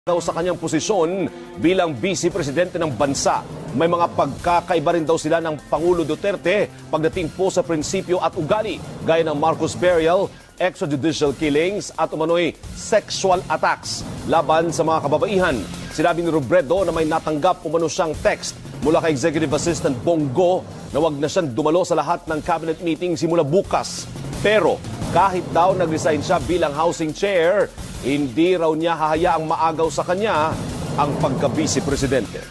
daw sa kanyang posisyon bilang Vice Presidente ng bansa. May mga pagkakaiba rin daw sila ng Pangulo Duterte pagdating po sa prinsipyo at ugali, gaya ng Marcos burial, extrajudicial killings at umano'y sexual attacks laban sa mga kababaihan. Sinabi ni Robredo na may natanggap umano siyang text mula kay Executive Assistant Bongo na wag na siyang dumalo sa lahat ng cabinet meeting simula bukas. Pero kahit daw nag-resign siya bilang housing chair, hindi raw niya hahayaang maagaw sa kanya ang pagka-Vice Presidente.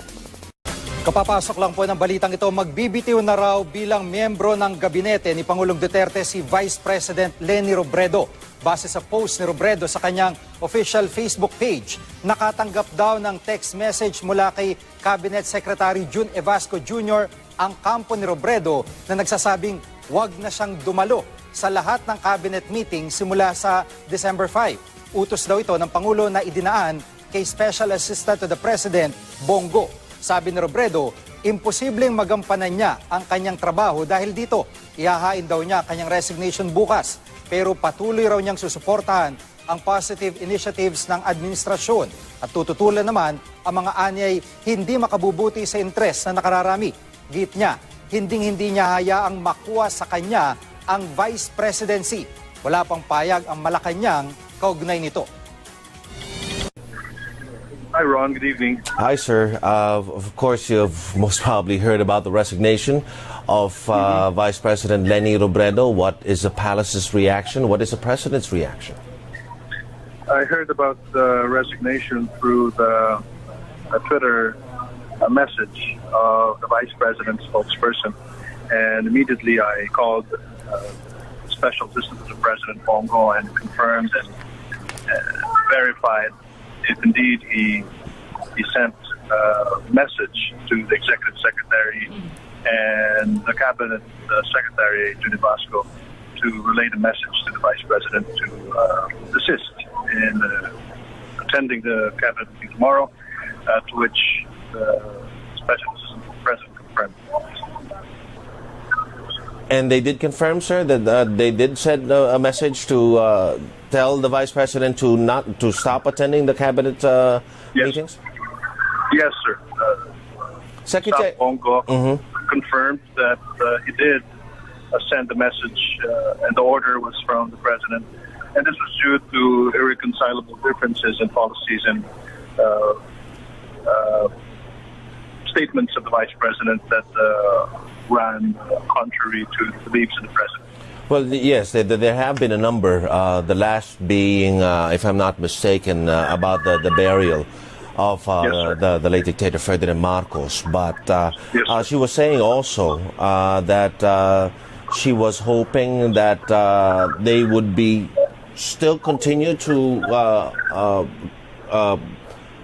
Kapapasok lang po ng balitang ito, magbibitiw na raw bilang miyembro ng gabinete ni Pangulong Duterte si Vice President Leni Robredo. Base sa post ni Robredo sa kanyang official Facebook page, nakatanggap daw ng text message mula kay Cabinet Secretary June Evasco Jr. ang kampo ni Robredo na nagsasabing wag na siyang dumalo sa lahat ng cabinet meeting simula sa December 5. Utos daw ito ng Pangulo na idinaan kay Special Assistant to the President, Bongo. Sabi ni Robredo, imposibleng magampanan niya ang kanyang trabaho dahil dito, ihahain daw niya kanyang resignation bukas. Pero patuloy raw niyang susuportahan ang positive initiatives ng administrasyon at tututulan naman ang mga anyay hindi makabubuti sa interes na nakararami. Git niya, hindi niya hayaang makuha sa kanya ang Vice Presidency. Wala pang payag ang Malacanang kaugnay nito. Hi Ron, good evening. Hi sir. Of course you've most probably heard about the resignation of Vice President Leni Robredo. What is the palace's reaction? What is the President's reaction? I heard about the resignation through the Twitter message of the Vice President's spokesperson, and immediately I called Special Assistant to the President Bongo and confirmed and verified if indeed he sent a message to the Executive Secretary and the Cabinet Secretary, June Evasco, to relay the message to the Vice President to assist in attending the Cabinet meeting tomorrow, to which the Special Assistant to the President confirmed. And they did confirm, sir, that they did send a message to tell the Vice President to stop attending the cabinet meetings? Yes, sir. Secretary Bongo confirmed that he did send the message, and the order was from the President. And this was due to irreconcilable differences in policies and statements of the Vice President that ran contrary to the beliefs of the President. Well, yes, there have been a number, the last being, if I'm not mistaken, about the burial of the late dictator Ferdinand Marcos. But she was saying also that she was hoping that they would still continue to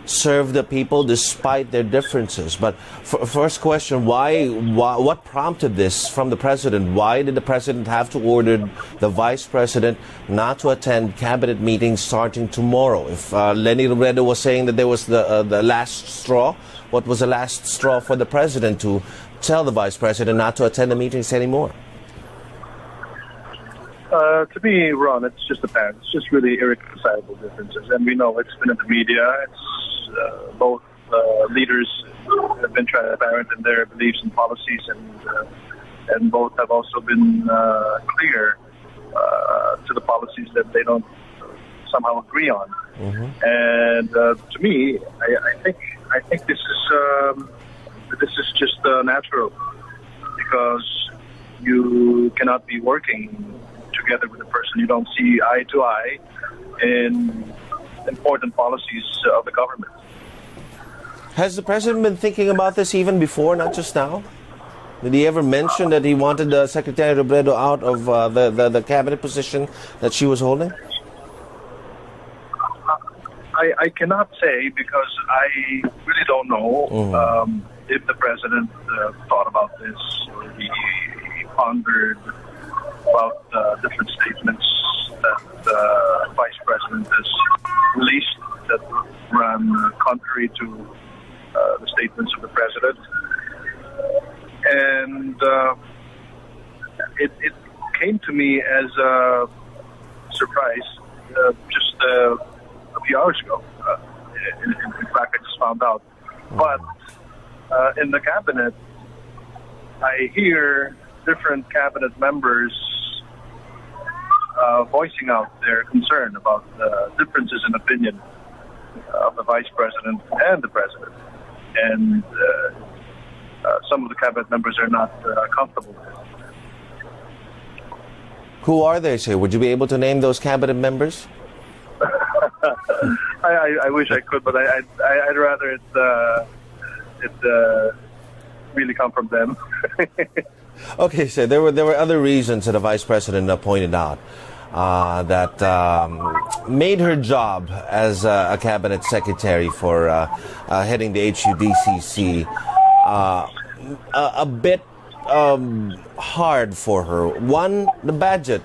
serve the people despite their differences. But first question, what prompted this from the President? Why did the President have to order the Vice President not to attend cabinet meetings starting tomorrow? If Leni Robredo was saying that there was the last straw, what was the last straw for the President to tell the Vice President not to attend the meetings anymore? To me, Ron, it's just apparent. It's just really irreconcilable differences. And we know it's been in the media. It's both leaders have been transparent in their beliefs and policies, and both have also been clear to the policies that they don't somehow agree on. And to me, I think this is just natural, because you cannot be working together with a person you don't see eye to eye in important policies of the government. Has the President been thinking about this even before, not just now? Did he ever mention that he wanted Secretary Robredo out of the cabinet position that she was holding? I cannot say, because I really don't know if the President thought about this, or he pondered about different statements that the Vice President has released that ran contrary to the statements of the President. And it came to me as a surprise just a few hours ago. in fact, I just found out. But in the cabinet, I hear different cabinet members voicing out their concern about differences in opinion of the vice president and the president. And some of the cabinet members are not comfortable with it. Who are they, sir? Would you be able to name those cabinet members? I wish I could, but I'd rather it really come from them. Okay, so there were other reasons that the vice president pointed out that made her job as a cabinet secretary for heading the HUDCC a bit hard for her. One, the budget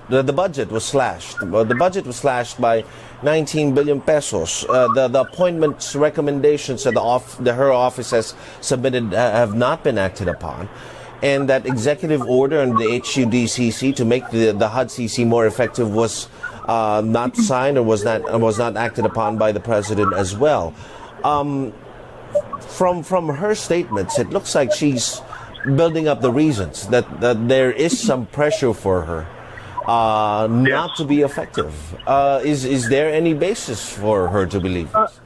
was slashed. The budget was slashed by 19 billion pesos. The appointments recommendations that her office has submitted have not been acted upon. And that executive order on the HUDCC to make the HUDCC more effective was not signed or was not acted upon by the president as well. From her statements, it looks like she's building up the reasons that there is some pressure for her not to be effective. Is there any basis for her to believe this?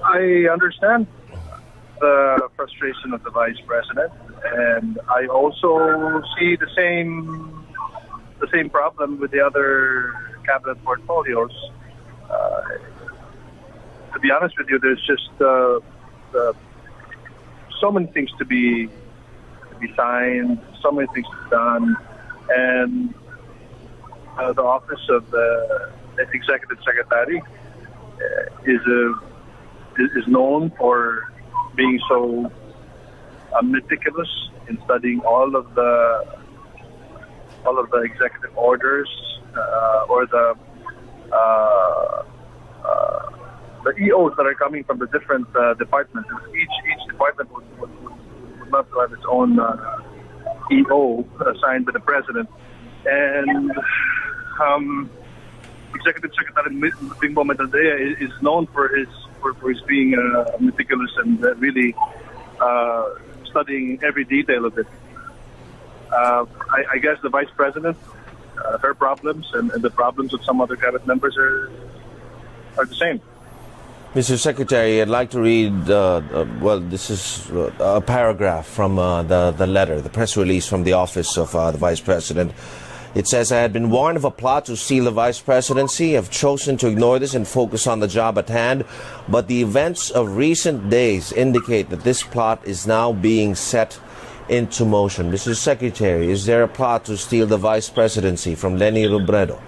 I understand the frustration of the vice president, and I also see the same problem with the other cabinet portfolios. To be honest with you, there's just so many things to be signed, so many things to be done, and the office of the executive secretary is known for being so meticulous in studying all of the executive orders or the EOs that are coming from the different departments. Each department would love to have its own EO assigned by the president, and Executive Secretary Bimbo Medaldea is known for his being meticulous and really studying every detail of it. I guess the vice president, her problems and the problems of some other cabinet members are the same. Mr. Secretary, I'd like to read, this is a paragraph from the letter, the press release from the office of the Vice President. It says, I had been warned of a plot to steal the Vice Presidency. Have chosen to ignore this and focus on the job at hand. But the events of recent days indicate that this plot is now being set into motion. Mr. Secretary, is there a plot to steal the Vice Presidency from Leni Robredo?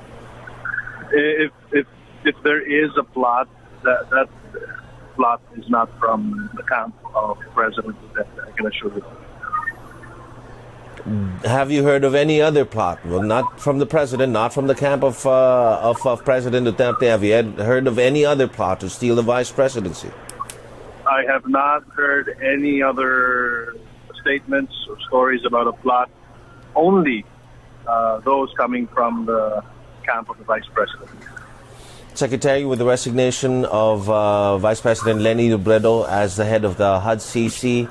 If there is a plot, that plot is not from the camp of President Duterte, I can assure you. Have you heard of any other plot? Well, not from the president, not from the camp of President Duterte. Have you heard of any other plot to steal the vice presidency? I have not heard any other statements or stories about a plot. Only those coming from the camp of the vice president. Secretary, with the resignation of Vice President Leni Robredo as the head of the HUDCC,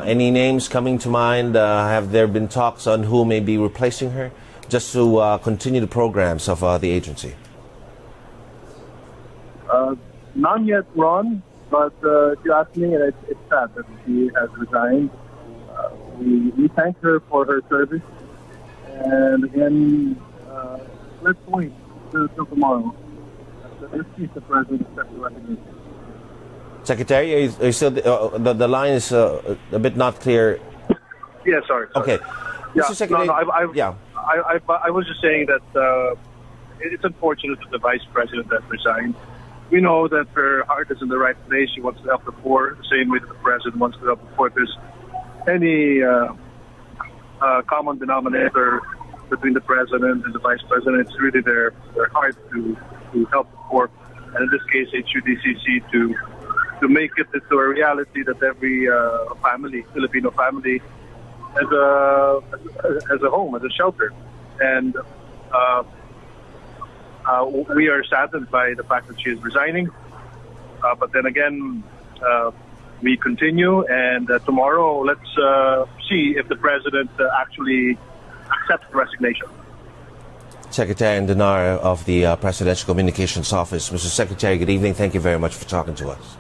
any names coming to mind? Have there been talks on who may be replacing her, just to continue the programs of the agency? None yet, Ron, but if you ask me, it's sad that she has resigned. We thank her for her service, and again, let's wait till tomorrow. Let's see if the president accepts the resignation. Secretary, are you still the line is a bit not clear. Yeah, sorry. Okay, Yeah, Mr. Secretary. I was just saying that it's unfortunate that the vice president has resigned. We know that her heart is in the right place. She wants to help the poor, the same way that the president wants to help the poor. If there's any common denominator between the president and the vice president, it's really their heart to help the poor, and in this case, HUDCC to make it into a reality that every Filipino family has a home, has a shelter. And we are saddened by the fact that she is resigning. But then again, we continue, and tomorrow let's see if the President actually accepts the resignation. Secretary Andanar of the Presidential Communications Office. Mr. Secretary, good evening. Thank you very much for talking to us.